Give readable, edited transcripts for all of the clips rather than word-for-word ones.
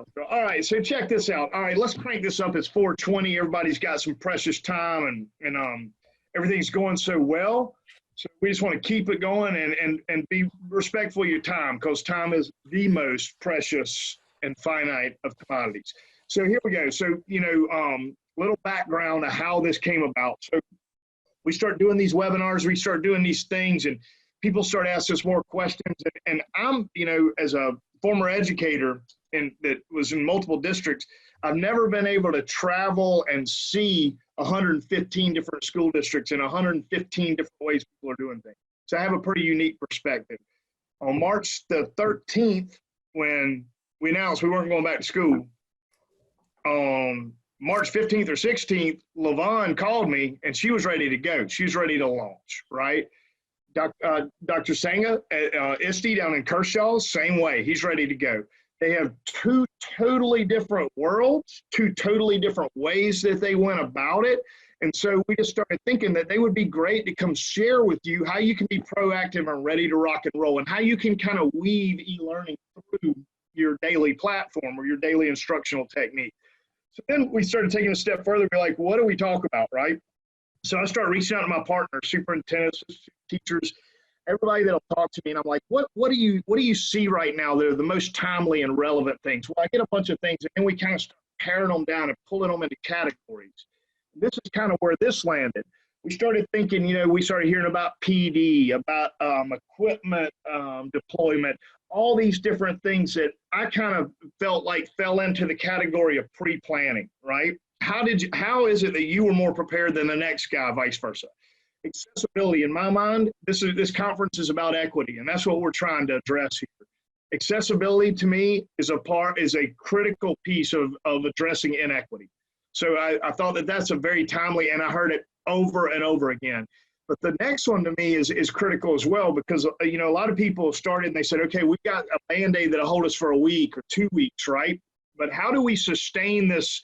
else. All right, so check this out. All right, let's crank this up. It's 4:20. Everybody's got some precious time, and everything's going so well. So we just want to keep it going and be respectful of your time, because time is the most precious and finite of commodities. So here we go. So, little background of how this came about. So we start doing these webinars, we start doing these things, and people start asking us more questions. And I'm, as a former educator that was in multiple districts, I've never been able to travel and see 115 different school districts and 115 different ways people are doing things. So I have a pretty unique perspective. On March the 13th, when we announced we weren't going back to school, on March 15th or 16th, LaVon called me and she was ready to go. She was ready to launch, right? Dr. Sanga at ISTE down in Kershaw, same way. He's ready to go. They have two totally different worlds, two totally different ways that they went about it. And so we just started thinking that they would be great to come share with you how you can be proactive and ready to rock and roll, and how you can kind of weave e-learning through your daily platform or your daily instructional technique. So then we started taking a step further. We're like, what do we talk about, right? So I started reaching out to my partners, superintendents, teachers, everybody that'll talk to me, and I'm like, what do you see right now that are the most timely and relevant things? Well, I get a bunch of things, and then we kind of start paring them down and pulling them into categories. This is kind of where this landed. We started thinking, we started hearing about PD, about equipment deployment, all these different things that I kind of felt like fell into the category of pre-planning, right? How is it that you were more prepared than the next guy, vice versa? Accessibility, in my mind, this conference is about equity, and that's what we're trying to address here. Accessibility to me is a critical piece of addressing inequity. So I thought that that's a very timely, and I heard it over and over again. But the next one to me is critical as well, because a lot of people started and they said, okay, we've got a Band-Aid that'll hold us for a week or 2 weeks, right? But how do we sustain this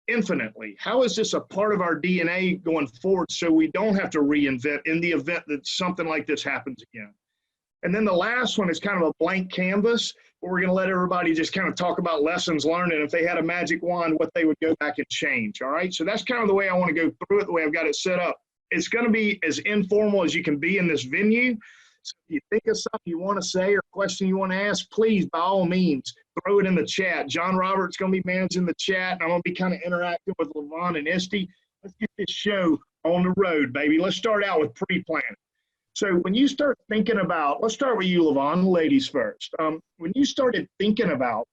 infinitely? How is this a part of our DNA going forward so we don't have to reinvent in the event that something like this happens again? And then the last one is kind of a blank canvas, where we're going to let everybody just kind of talk about lessons learned, and if they had a magic wand, what they would go back and change. All right, so that's kind of the way I want to go through it, the way I've got it set up. It's going to be as informal as you can be in this venue. So if you think of something you want to say or question you want to ask, please, by all means, throw it in the chat. John Roberts going to be managing the chat, and I'm going to be kind of interacting with LaVon and ISTE. Let's get this show on the road, baby. Let's start out with pre-planning. So when you start thinking about, let's start with you, LaVon, ladies first. When you started thinking about,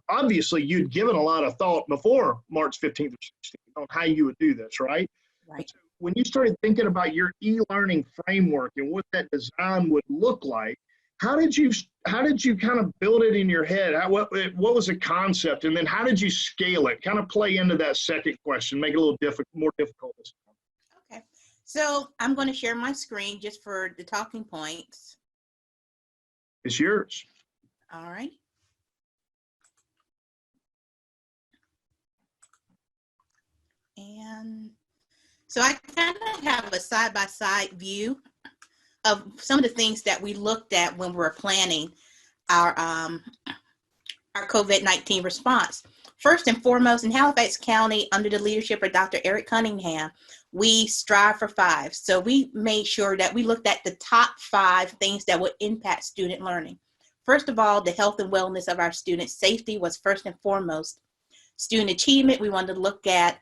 obviously you'd given a lot of thought before March 15th or 16th on how you would do this, right? Right. So when you started thinking about your e-learning framework and what that design would look like, how did you kind of build it in your head? What was the concept, and then how did you scale it? Kind of play into that second question, make it a little more difficult this time. Okay, so I'm going to share my screen just for the talking points. It's yours. All right. And so I kind of have a side-by-side view of some of the things that we looked at when we were planning our COVID-19 response. First and foremost, in Halifax County, under the leadership of Dr. Eric Cunningham, we strive for 5. So we made sure that we looked at the top 5 things that would impact student learning. First of all, the health and wellness of our students. Safety was first and foremost. Student achievement, we wanted to look at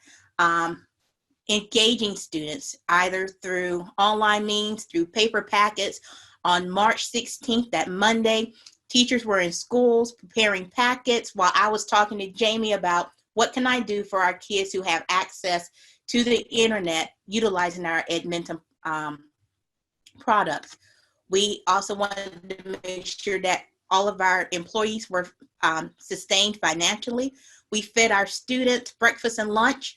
engaging students either through online means, through paper packets. On March 16th, that Monday, teachers were in schools preparing packets while I was talking to Jamie about what can I do for our kids who have access to the internet utilizing our Edmentum products. We also wanted to make sure that all of our employees were sustained financially. We fed our students breakfast and lunch.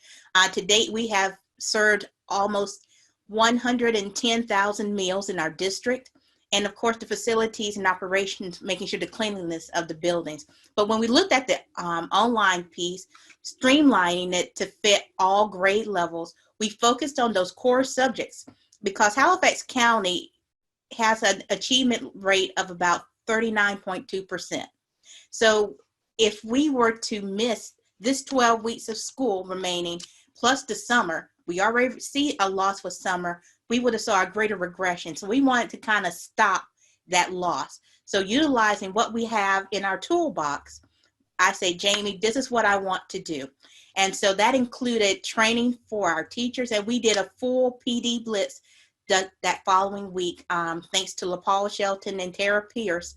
To date, we have served almost 110,000 meals in our district. And of course, the facilities and operations, making sure the cleanliness of the buildings. But when we looked at the online piece, streamlining it to fit all grade levels, we focused on those core subjects because Halifax County has an achievement rate of about 39.2%. So if we were to miss this 12 weeks of school remaining, plus the summer, we already see a loss with summer, we would have saw a greater regression. So we wanted to kind of stop that loss. So utilizing what we have in our toolbox, I say, Jamie, this is what I want to do. And so that included training for our teachers, and we did a full PD blitz that following week, thanks to LaPaula Shelton and Tara Pierce.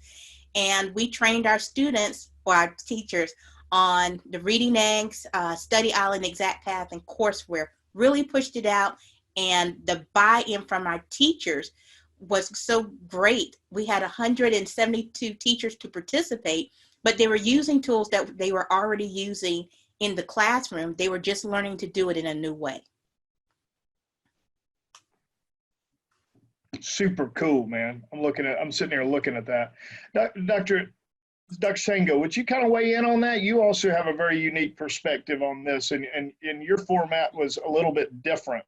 And we trained our students, or our teachers, on the Reading Eggs, Study Island, Exact Path, and courseware. Really pushed it out, and the buy-in from our teachers was so great. We had 172 teachers to participate, but they were using tools that they were already using in the classroom. They were just learning to do it in a new way. Super cool, man. I'm sitting here looking at that. Dr. Sango, would you kind of weigh in on that? You also have a very unique perspective on this, and your format was a little bit different.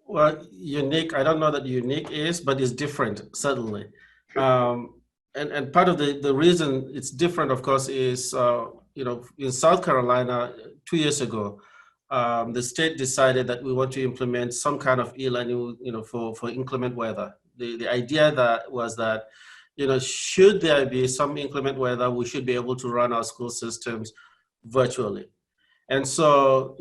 Well, unique, I don't know that unique is, but it's different, certainly. And part of the reason it's different, of course, is, in South Carolina, 2 years ago, the state decided that we want to implement some kind of e-learning, for inclement weather. The idea was that, should there be some inclement weather, we should be able to run our school systems virtually. And so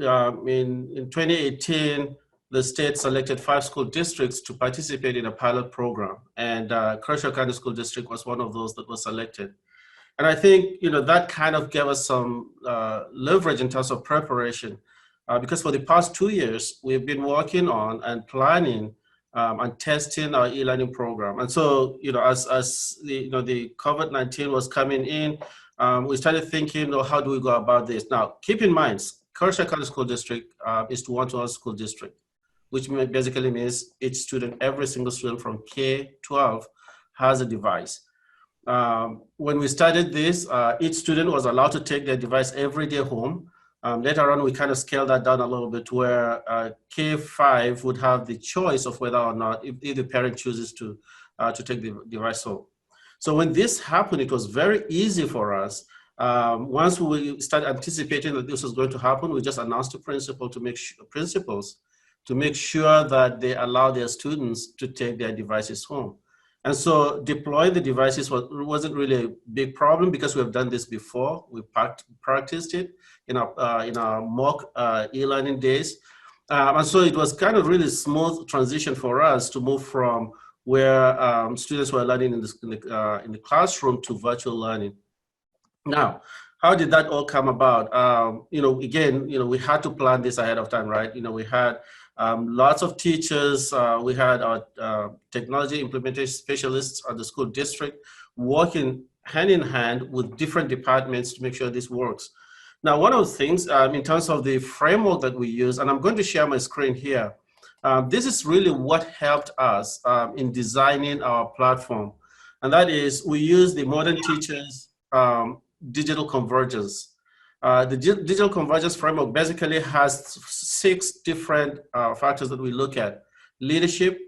in 2018, the state selected 5 school districts to participate in a pilot program. And Kershaw County School District was one of those that was selected. And I think, that kind of gave us some leverage in terms of preparation. Because for the past 2 years, we've been working on and planning and testing our e-learning program. And so, as the COVID-19 was coming in, we started thinking, how do we go about this? Now, keep in mind, Kershaw County School District is to one-to-one school district, which basically means each student, every single student from K-12 has a device. When we started this, each student was allowed to take their device every day home. Later on, we kind of scaled that down a little bit where K-5 would have the choice of whether or not, if the parent chooses to take the device home. So when this happened, it was very easy for us. Once we started anticipating that this was going to happen, we just announced to principals to make sure that they allow their students to take their devices home. And so deploying the devices wasn't really a big problem because we have done this before. We practiced it in our mock e-learning days. And so it was kind of really smooth transition for us to move from where students were learning in the classroom to virtual learning. Now, how did that all come about? Again, we had to plan this ahead of time, right? We had lots of teachers. We had our technology implementation specialists at the school district working hand in hand with different departments to make sure this works. Now, one of the things in terms of the framework that we use, and I'm going to share my screen here, this is really what helped us in designing our platform. And that is, we use the Modern Teachers Digital Convergence. The Digital Convergence framework basically has 6 different factors that we look at: leadership,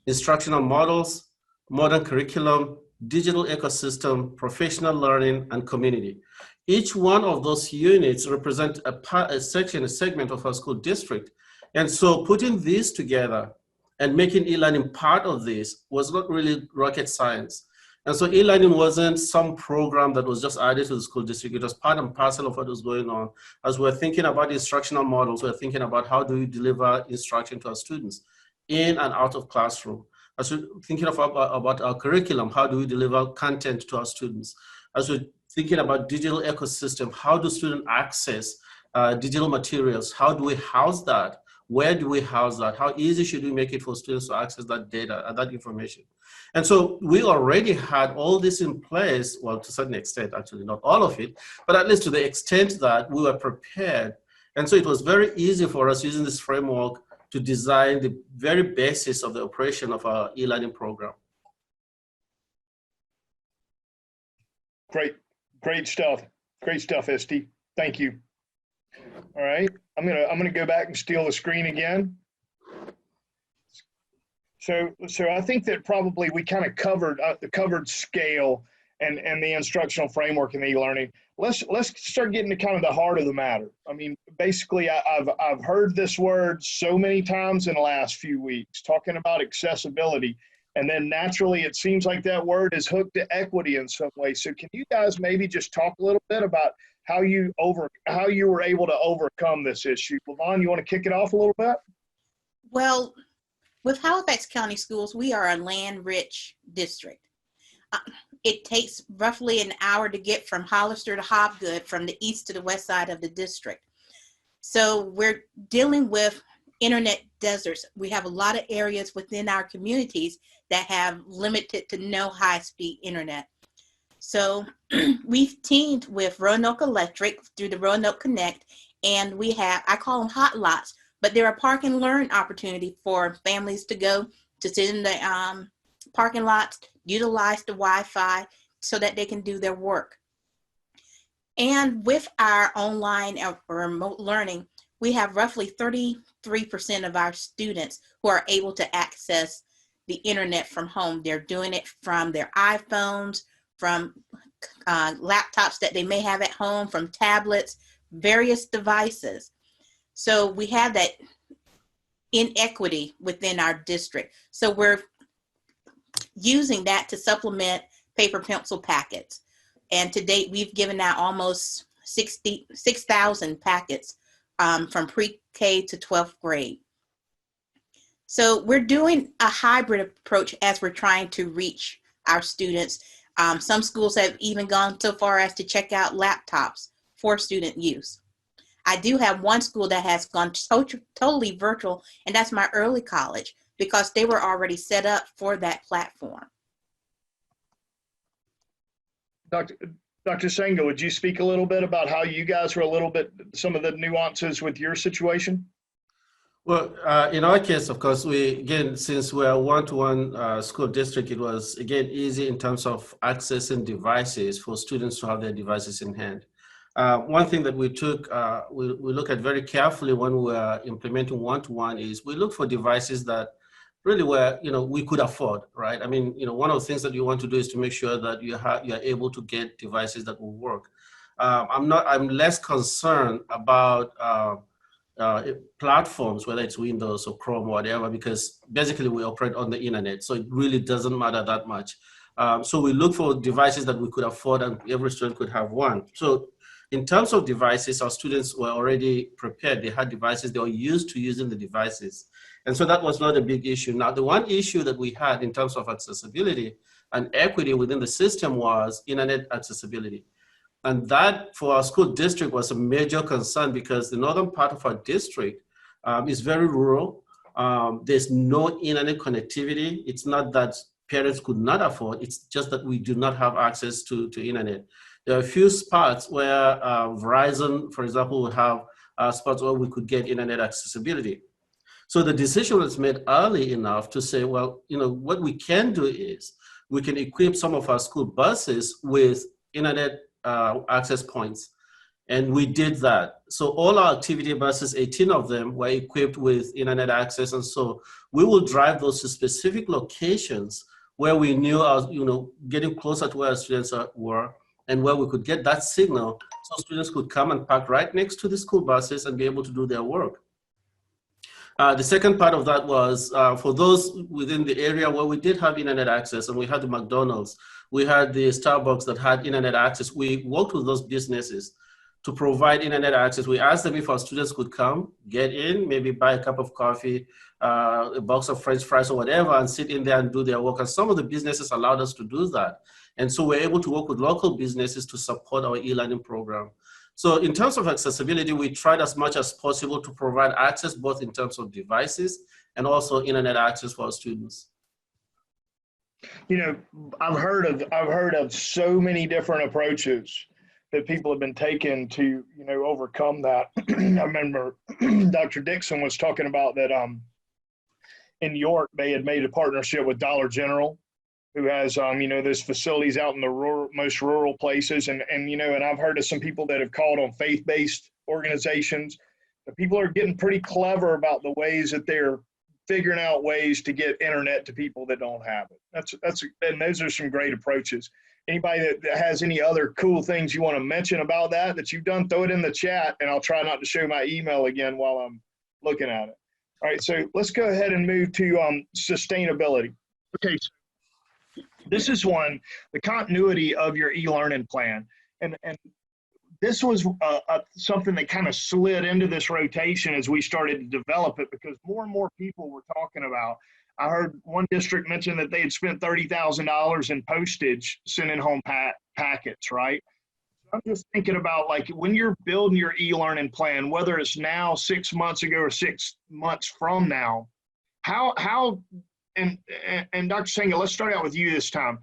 instructional models, modern curriculum, digital ecosystem, professional learning, and community. Each one of those units represent a segment of our school district. And so putting these together and making e-learning part of this was not really rocket science. And so e-learning wasn't some program that was just added to the school district. It was part and parcel of what was going on. As we're thinking about instructional models, we're thinking about how do we deliver instruction to our students in and out of classroom. As we're thinking about our curriculum, how do we deliver content to our students? As we're thinking about digital ecosystem, how do students access digital materials? How do we house that? Where do we house that? How easy should we make it for students to access that data and that information? And so we already had all this in place, well, to a certain extent, actually, not all of it, but at least to the extent that we were prepared. And so it was very easy for us using this framework to design the very basis of the operation of our e-learning program. Great stuff, Esty. Thank you. All right, I'm gonna go back and steal the screen again. So I think that probably we kind of covered scale and the instructional framework and e-learning. Let's start getting to kind of the heart of the matter. I mean, basically, I've heard this word so many times in the last few weeks, talking about accessibility, and then naturally it seems like that word is hooked to equity in some way. So can you guys maybe just talk a little bit about how you were able to overcome this issue? Levon, you want to kick it off a little bit? Well, with Halifax County Schools, we are a land-rich district. It takes roughly an hour to get from Hollister to Hobgood, from the east to the west side of the district. So we're dealing with internet deserts. We have a lot of areas within our communities that have limited to no high-speed internet. So we've teamed with Roanoke Electric through the Roanoke Connect, and we have, I call them hot lots, but they're a park and learn opportunity for families to go to sit in the parking lots, utilize the Wi-Fi so that they can do their work. And with our online or remote learning, we have roughly 33% of our students who are able to access the internet from home. They're doing it from their iPhones, from laptops that they may have at home, from tablets, various devices. So we have that inequity within our district. So we're using that to supplement paper pencil packets. And to date, we've given out almost 6,000 packets from pre-K to 12th grade. So we're doing a hybrid approach as we're trying to reach our students. Some schools have even gone so far as to check out laptops for student use. I do have one school that has gone totally virtual, and that's my early college, because they were already set up for that platform. Dr. Senga, would you speak a little bit about how you guys were some of the nuances with your situation? Well, in our case, of course, since we're a one-to-one school district, it was, again, easy in terms of accessing devices for students to have their devices in hand. One thing that we look at very carefully when we're implementing one-to-one is we look for devices that really we could afford, right? I mean, one of the things that you want to do is to make sure that you're able to get devices that will work. I'm less concerned about platforms, whether it's Windows or Chrome or whatever, because basically we operate on the internet, so it really doesn't matter that much. So we look for devices that we could afford, and every student could have one. So in terms of devices, our students were already prepared. They had devices, they were used to using the devices. And so that was not a big issue. Now, the one issue that we had in terms of accessibility and equity within the system was internet accessibility. And that, for our school district, was a major concern, because the northern part of our district is very rural. There's no internet connectivity. It's not that parents could not afford, it's just that we do not have access to internet. There are a few spots where Verizon, for example, would have spots where we could get internet accessibility. So the decision was made early enough to say, well, what we can do is we can equip some of our school buses with internet access points. And we did that. So all our activity buses, 18 of them, were equipped with internet access. And so we will drive those to specific locations where we knew getting closer to where our students were, and where we could get that signal so students could come and park right next to the school buses and be able to do their work. The second part of that was for those within the area where we did have internet access, and we had the McDonald's, we had the Starbucks that had internet access. We worked with those businesses to provide internet access. We asked them if our students could come, get in, maybe buy a cup of coffee, a box of French fries or whatever, and sit in there and do their work. And some of the businesses allowed us to do that. And so we're able to work with local businesses to support our e-learning program. So in terms of accessibility, we tried as much as possible to provide access, both in terms of devices and also internet access for our students. I've heard of so many different approaches that people have been taking to, overcome that. I remember Dr. Dixon was talking about that in York, they had made a partnership with Dollar General, who has, those facilities out in the most rural places. And I've heard of some people that have called on faith-based organizations. The people are getting pretty clever about the ways that they're figuring out ways to get internet to people that don't have it. And those are some great approaches. Anybody that has any other cool things you want to mention about that you've done, throw it in the chat, and I'll try not to show my email again while I'm looking at it. All right, so let's go ahead and move to sustainability. Okay, so this is one, the continuity of your e-learning plan. And this was something that kind of slid into this rotation as we started to develop it, because more and more people were talking about. I heard one district mention that they had spent $30,000 in postage sending home packets, right? I'm just thinking about, like, when you're building your e-learning plan, whether it's now, 6 months ago, or 6 months from now, how and Dr. Sanger, let's start out with you this time,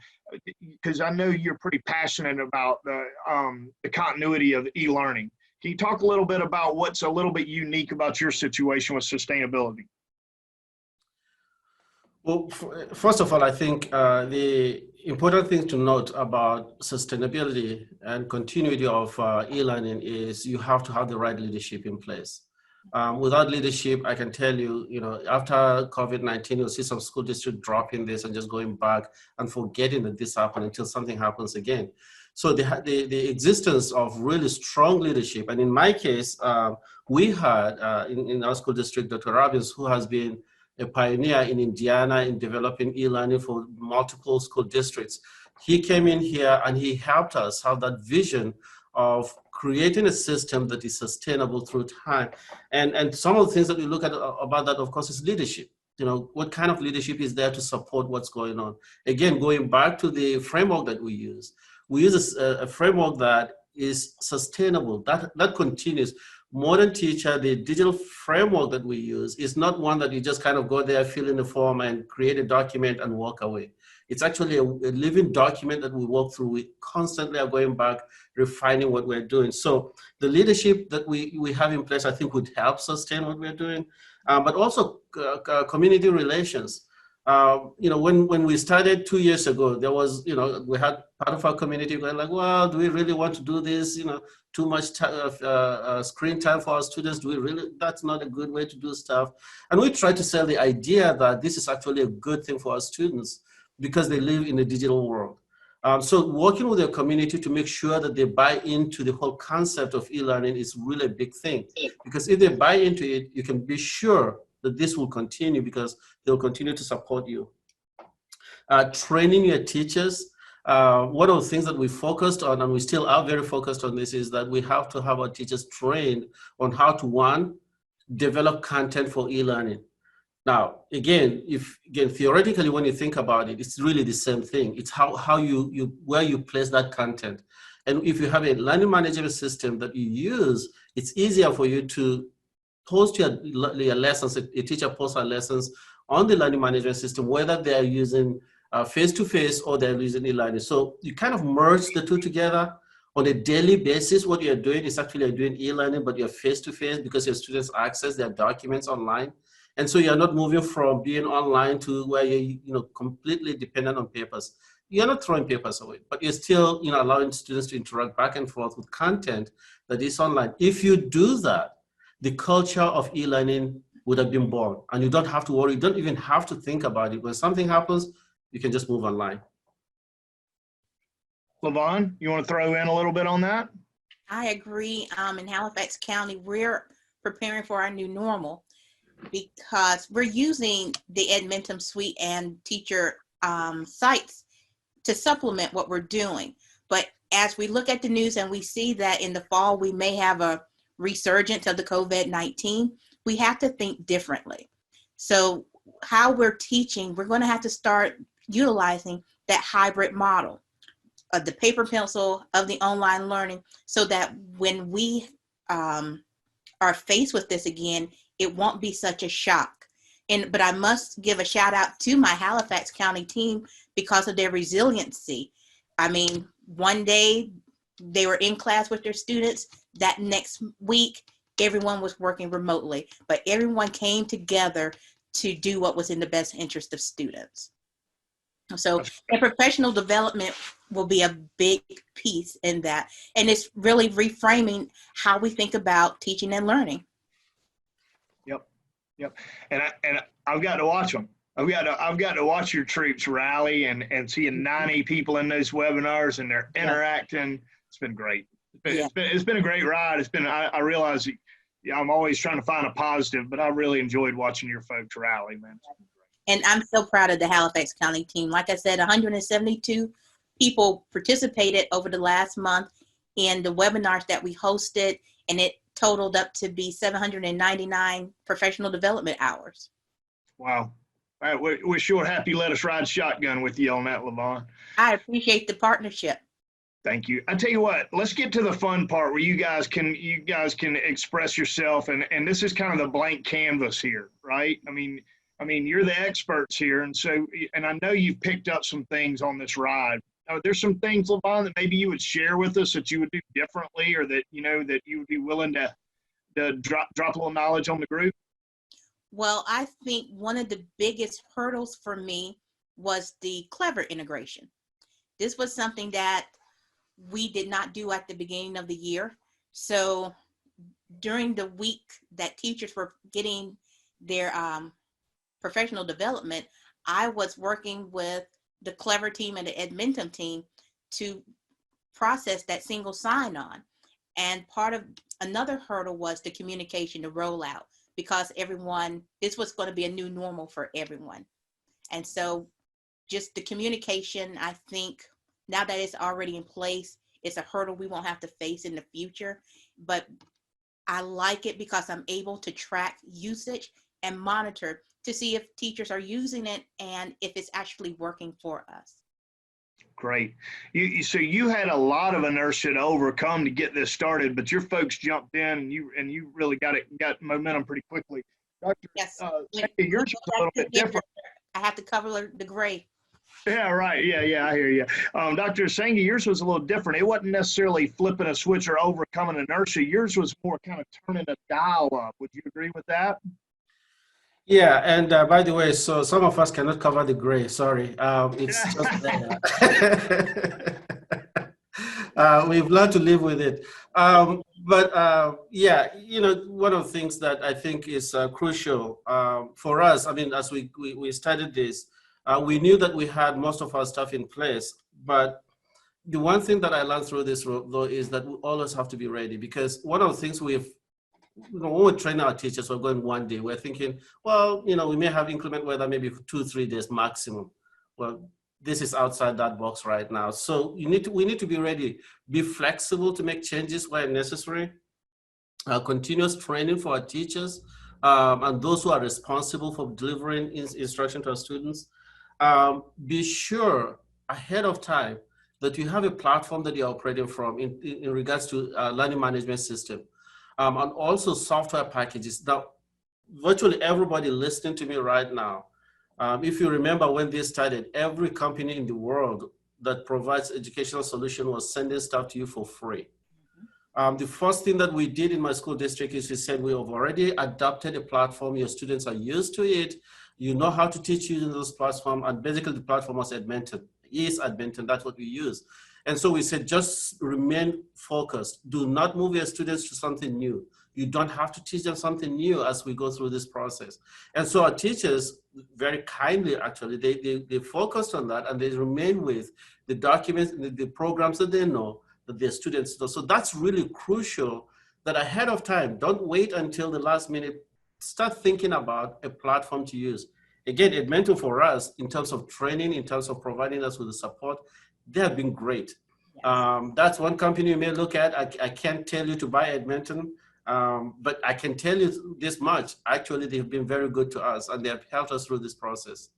because I know you're pretty passionate about the continuity of e-learning. Can you talk a little bit about what's a little bit unique about your situation with sustainability? Well, first of all, I think the important thing to note about sustainability and continuity of e-learning is you have to have the right leadership in place. Without leadership, I can tell you, after COVID-19, you'll see some school district dropping this and just going back and forgetting that this happened until something happens again. So the existence of really strong leadership, and in my case, we had in our school district, Dr. Robbins, who has been a pioneer in Indiana in developing e-learning for multiple school districts. He came in here and he helped us have that vision of creating a system that is sustainable through time. And some of the things that we look at about that, of course, is leadership. What kind of leadership is there to support what's going on? Again, going back to the framework that we use a framework that is sustainable, that continues. Modern Teacher, the digital framework that we use, is not one that you just kind of go there, fill in the form, and create a document and walk away. It's actually a living document that we walk through. We constantly are going back, refining what we're doing. So the leadership that we have in place, I think, would help sustain what we're doing, but also community relations. When we started 2 years ago, there was, we had part of our community going like, well, do we really want to do this? Too much screen time for our students. That's not a good way to do stuff. And we try to sell the idea that this is actually a good thing for our students because they live in a digital world. So working with your community to make sure that they buy into the whole concept of e-learning is really a big thing. Because if they buy into it, you can be sure that this will continue because they'll continue to support you. Training your teachers. One of the things that we focused on, and we still are very focused on this, is that we have to have our teachers trained on how to, one, develop content for e-learning. Now, again, theoretically, when you think about it, it's really the same thing. It's how where you place that content. And if you have a learning management system that you use, it's easier for you to post your lessons. A teacher posts her lessons on the learning management system, whether they are using face-to-face or they're using e-learning. So you kind of merge the two together. On a daily basis, what you're doing is actually you're doing e-learning, but you're face-to-face because your students access their documents online. And so you're not moving from being online to where you're completely dependent on papers. You're not throwing papers away, but you're still allowing students to interact back and forth with content that is online. If you do that, the culture of e-learning would have been born, and you don't have to worry. You don't even have to think about it. When something happens, you can just move online. LaVon, you want to throw in a little bit on that? I agree. In Halifax County, we're preparing for our new normal because we're using the Edmentum suite and teacher sites to supplement what we're doing. But as we look at the news and we see that in the fall, we may have a resurgence of the COVID-19, we have to think differently. So how we're teaching, we're going to have to start utilizing that hybrid model of the paper pencil of the online learning, so that when we are faced with this again, it won't be such a shock. But I must give a shout out to my Halifax County team because of their resiliency. I mean, one day they were in class with their students. That next week, everyone was working remotely, but everyone came together to do what was in the best interest of students. So and professional development will be a big piece in that. And it's really reframing how we think about teaching and learning. Yep. And I've got to watch them. I've got to watch your troops rally and seeing 90 people in those webinars and they're interacting. It's been great. It's been a great ride. I realize I'm always trying to find a positive, but I really enjoyed watching your folks rally, man. And I'm so proud of the Halifax County team. Like I said, 172 people participated over the last month in the webinars that we hosted, and it totaled up to be 799 professional development hours. Wow. All right, we're sure happy you let us ride shotgun with you on that, LaVon. I appreciate the partnership. Thank you. I tell you what, let's get to the fun part where you guys can express yourself, and this is kind of the blank canvas here, right? I mean, you're the experts here, and I know you've picked up some things on this ride. There's some things, LaVon, that maybe you would share with us that you would do differently, or that that you would be willing to drop a little knowledge on the group. Well, I think one of the biggest hurdles for me was the Clever integration. This was something that we did not do at the beginning of the year. So during the week that teachers were getting their professional development, I was working with the Clever team and the Edmentum team to process that single sign-on. And part of another hurdle was the communication, the rollout, because this was going to be a new normal for everyone. And so just the communication, I think now that it's already in place, it's a hurdle we won't have to face in the future. But I like it because I'm able to track usage and monitor to see if teachers are using it and if it's actually working for us. Great. So you had a lot of inertia to overcome to get this started, but your folks jumped in and you really got momentum pretty quickly. Dr. Yes. Yours was a little bit different. I have to cover the gray. Yeah, right. Yeah, I hear you. Dr. Sengi, yours was a little different. It wasn't necessarily flipping a switch or overcoming inertia. Yours was more kind of turning a dial up. Would you agree with that? Yeah, and by the way, so some of us cannot cover the gray. Sorry, it's just there. We've learned to live with it. Yeah, one of the things that I think is crucial for us, I mean, as we started this, we knew that we had most of our stuff in place, but the one thing that I learned through this, though, is that we always have to be ready, because one of the things when we train our teachers, we're going one day, we're thinking, well, we may have inclement weather maybe for 2-3 days maximum. Well, this is outside that box right now. So we need to be ready, be flexible to make changes where necessary, continuous training for our teachers and those who are responsible for delivering instruction to our students. Be sure ahead of time that you have a platform that you're operating from in regards to learning management system. And also software packages. Now, virtually everybody listening to me right now, if you remember when this started, every company in the world that provides educational solution was sending stuff to you for free. The first thing that we did in my school district is we said we have already adopted a platform. Your students are used to it. You know how to teach using those platforms. And basically the platform was Edmentum. Edmentum, that's what we use. And so we said, just remain focused. Do not move your students to something new. You don't have to teach them something new as we go through this process. And so our teachers, very kindly actually, they focused on that and they remain with the documents, the programs that they know, that their students know. So that's really crucial, that ahead of time, don't wait until the last minute, start thinking about a platform to use. Again, Edmentum for us, in terms of training, in terms of providing us with the support, they have been great. Yes. That's one company you may look at. I can't tell you to buy Edmentum, but I can tell you this much. Actually, they've been very good to us and they have helped us through this process.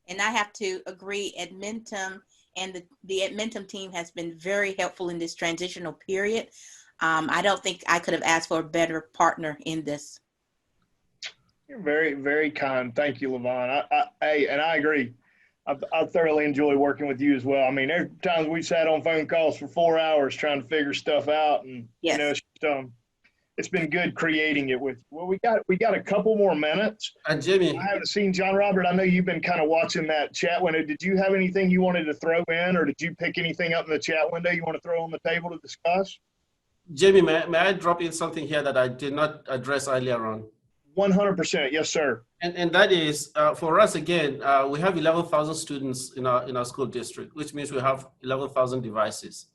And I have to agree, Edmentum and the Edmentum team has been very helpful in this transitional period. I don't think I could have asked for a better partner in this. You're very, very kind. Thank you, LaVon. And I agree. I've thoroughly enjoyed working with you as well. I mean, there are times we sat on phone calls for 4 hours trying to figure stuff out, and yes. It's been good creating it with you. Well, we got a couple more minutes. And Jimmy, I haven't seen John Robert. I know you've been kind of watching that chat window. Did you have anything you wanted to throw in, or did you pick anything up in the chat window you want to throw on the table to discuss? Jamie, may I drop in something here that I did not address earlier on? 100%. Yes, sir. And that is, for us, again, we have 11,000 students in our school district, which means we have 11,000 devices.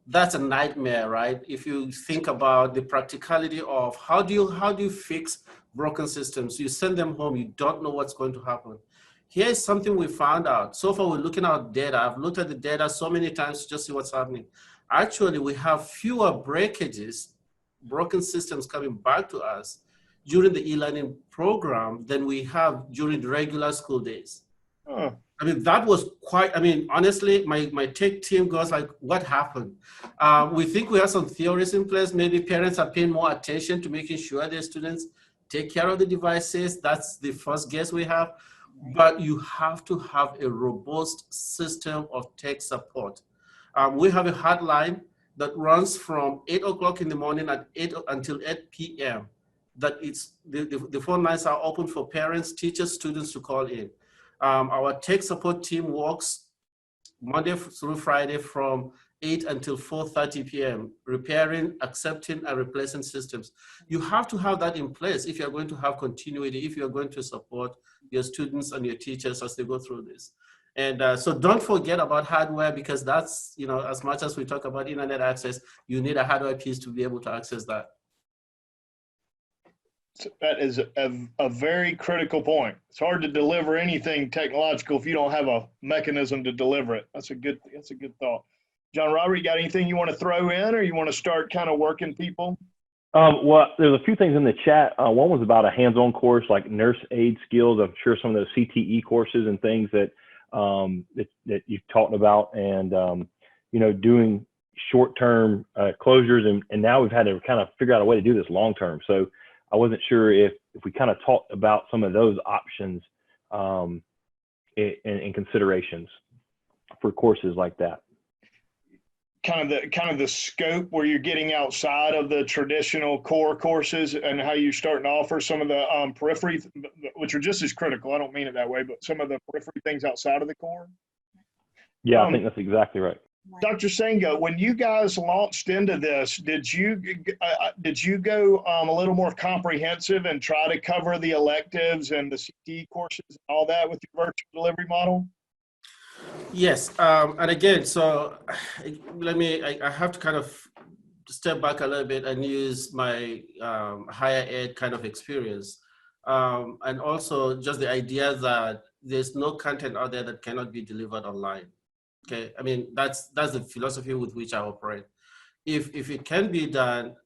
That's a nightmare, right? If you think about the practicality of how do you fix broken systems? You send them home, you don't know what's going to happen. Here's something we found out. So far, we're looking at data. I've looked at the data so many times to just see what's happening. Actually, we have fewer breakages, broken systems coming back to us during the e-learning program than we have during the regular school days. Oh. I mean, that was quite, I mean, honestly, my tech team goes like, what happened? We think we have some theories in place. Maybe parents are paying more attention to making sure their students take care of the devices. That's the first guess we have. But you have to have a robust system of tech support. We have a hotline that runs from 8 o'clock in the morning at 8 until 8 p.m. That it's the phone lines are open for parents, teachers, students to call in. Our tech support team works Monday through Friday from 8 until 4:30 p.m., repairing, accepting, and replacing systems. You have to have that in place if you're going to have continuity, if you're going to support your students and your teachers as they go through this. And so don't forget about hardware, because that's, you know, as much as we talk about internet access, you need a hardware piece to be able to access that. That is a very critical point. It's hard to deliver anything technological if you don't have a mechanism to deliver it. That's a good thought. John Robert, you got anything you want to throw in, or you want to start kind of working people? Well, there's a few things in the chat. One was about a hands-on course like nurse aid skills. I'm sure some of those CTE courses and things that that you've talked about, and you know, doing short-term closures, and now we've had to kind of figure out a way to do this long-term. So I wasn't sure if we kind of talked about some of those options in considerations for courses like that. Kind of the scope where you're getting outside of the traditional core courses, and how you're starting to offer some of the periphery, which are just as critical. I don't mean it that way, but some of the periphery things outside of the core. Yeah, I think that's exactly right. Dr. Senga, when you guys launched into this, did you go a little more comprehensive and try to cover the electives and the CTE courses and all that with your virtual delivery model? Yes, and again, so I have to kind of step back a little bit and use my higher ed kind of experience, and also just the idea that there's no content out there that cannot be delivered online. Okay, I mean, that's the philosophy with which I operate. If it can be done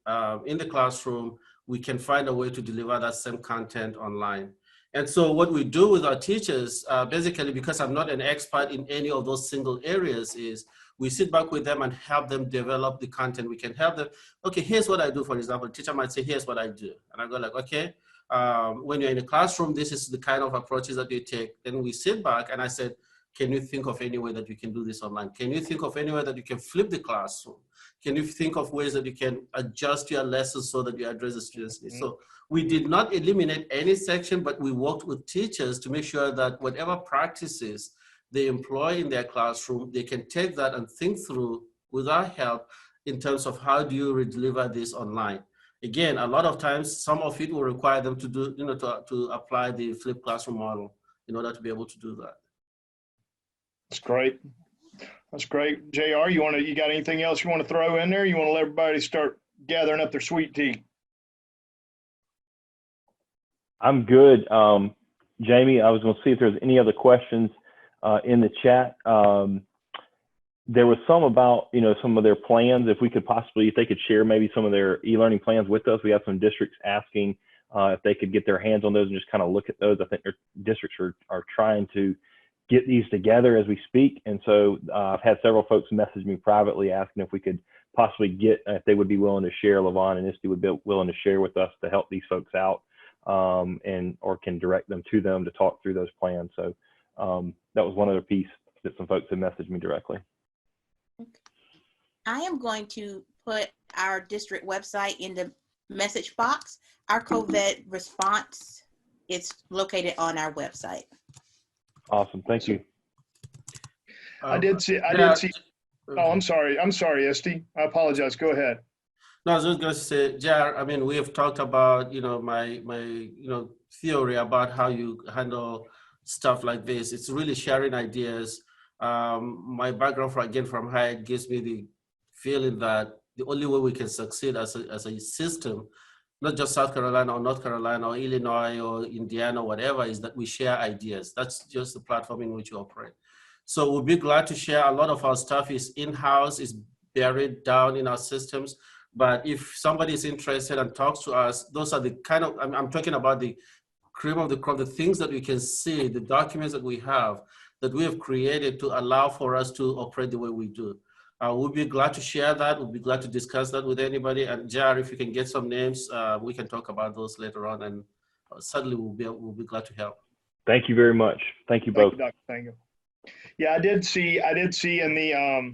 in the classroom, we can find a way to deliver that same content online. And so what we do with our teachers, basically, because I'm not an expert in any of those single areas, is we sit back with them and help them develop the content. We can help them, okay, here's what I do, for example. Teacher might say, here's what I do. And I go like, okay, when you're in a classroom, this is the kind of approaches that you take. Then we sit back and I said, can you think of any way that you can do this online? Can you think of any way that you can flip the classroom? Can you think of ways that you can adjust your lessons so that you address the students' needs? So we did not eliminate any section, but we worked with teachers to make sure that whatever practices they employ in their classroom, they can take that and think through with our help in terms of how do you deliver this online. Again, a lot of times, some of it will require them to do, to apply the flipped classroom model in order to be able to do that. That's great. That's great. JR, you got anything else you want to throw in there? You want to let everybody start gathering up their sweet tea? I'm good. Jamie, I was going to see if there's any other questions in the chat. There was some about, some of their plans, if they could share maybe some of their e-learning plans with us. We have some districts asking if they could get their hands on those and just kind of look at those. I think their districts are trying to get these together as we speak. And so I've had several folks message me privately asking if we could possibly if they would be willing to share, Levon and Isty would be willing to share with us to help these folks out, or can direct them to talk through those plans. So that was one other piece that some folks had messaged me directly. I am going to put our district website in the message box. Our COVID response is located on our website. Awesome, thank you. I did see. Oh, I'm sorry, Esty. I apologize. Go ahead. No, I was just going to say, Jar, I mean, we have talked about, my theory about how you handle stuff like this. It's really sharing ideas. My background, again, from Hyatt gives me the feeling that the only way we can succeed as a system, not just South Carolina or North Carolina or Illinois or Indiana or whatever, is that we share ideas. That's just the platform in which we operate. So we'll be glad to share. A lot of our stuff is in-house, is buried down in our systems. But if somebody is interested and talks to us, those are the kind of, I'm talking about the cream of the crop, the things that we can see, the documents that we have created to allow for us to operate the way we do. We'll be glad to share that. We'll be glad to discuss that with anybody. And Jar, if you can get some names, we can talk about those later on. And certainly we'll be glad to help. Thank you very much. Thank you both. Thank you, Dr. Tango. Yeah, I did see in the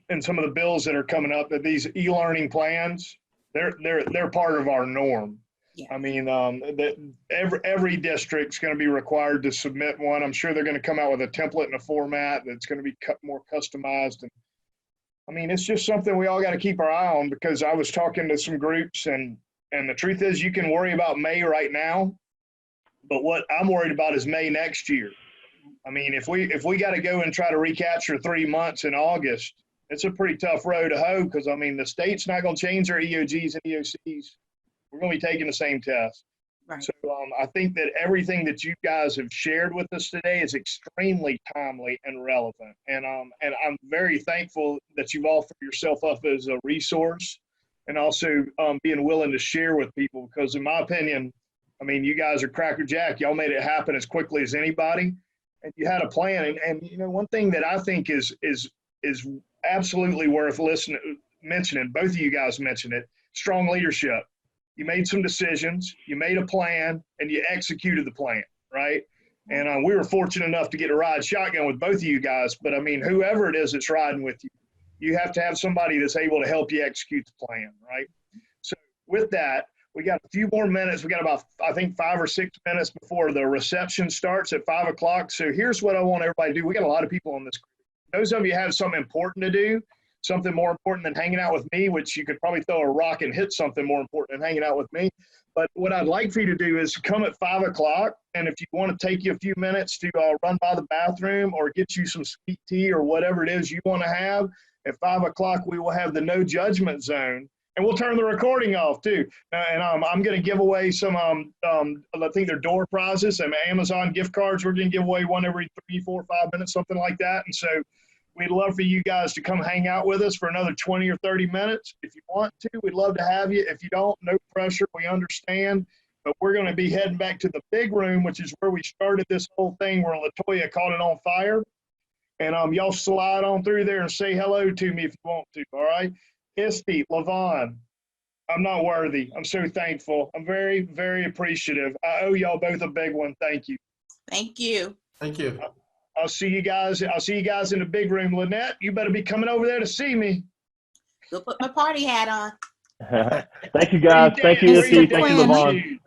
in some of the bills that are coming up that these e-learning plans, they're part of our norm. Yeah. I mean, every district's going to be required to submit one. I'm sure they're going to come out with a template and a format that's going to be more customized. And I mean, it's just something we all got to keep our eye on, because I was talking to some groups, and the truth is, you can worry about May right now, but what I'm worried about is May next year. I mean, if we got to go and try to recapture 3 months in August, it's a pretty tough road to hoe, because I mean, the state's not going to change their EOGs and EOCs. We're going to be taking the same test. Right. So I think that everything that you guys have shared with us today is extremely timely and relevant. And I'm very thankful that you've offered yourself up as a resource, and also being willing to share with people, because in my opinion, I mean, you guys are crackerjack. Y'all made it happen as quickly as anybody, and you had a plan. And you know, one thing that I think is absolutely worth mentioning, both of you guys mentioned it, strong leadership. You made some decisions, you made a plan, and you executed the plan, right? And we were fortunate enough to get to ride shotgun with both of you guys. But I mean, whoever it is that's riding with you, you have to have somebody that's able to help you execute the plan, right? So with that, we got a few more minutes. We got about, I think, 5 or 6 minutes before the reception starts at 5 o'clock. So here's what I want everybody to do. We got a lot of people on this group. Those of you have something important to do, something more important than hanging out with me, which you could probably throw a rock and hit something more important than hanging out with me. But what I'd like for you to do is come at 5 o'clock. And if you want to take you a few minutes to run by the bathroom or get you some sweet tea or whatever it is you want to have, at 5 o'clock, we will have the no judgment zone. And we'll turn the recording off too. And I'm going to give away some, I think they're door prizes, some Amazon gift cards. We're going to give away one every 3, 4, 5 minutes, something like that. And so we'd love for you guys to come hang out with us for another 20 or 30 minutes. If you want to, we'd love to have you. If you don't, no pressure. We understand. But we're going to be heading back to the big room, which is where we started this whole thing, where LaToya caught it on fire. And y'all slide on through there and say hello to me if you want to, all right? Isty, Lavon, I'm not worthy. I'm so thankful. I'm very, very appreciative. I owe y'all both a big one. Thank you. Thank you. Thank you. I'll see you guys. I'll see you guys in the big room. Lynette, you better be coming over there to see me. Go put my party hat on. Thank you, guys. Thank you, Isty. Thank you, Lavon.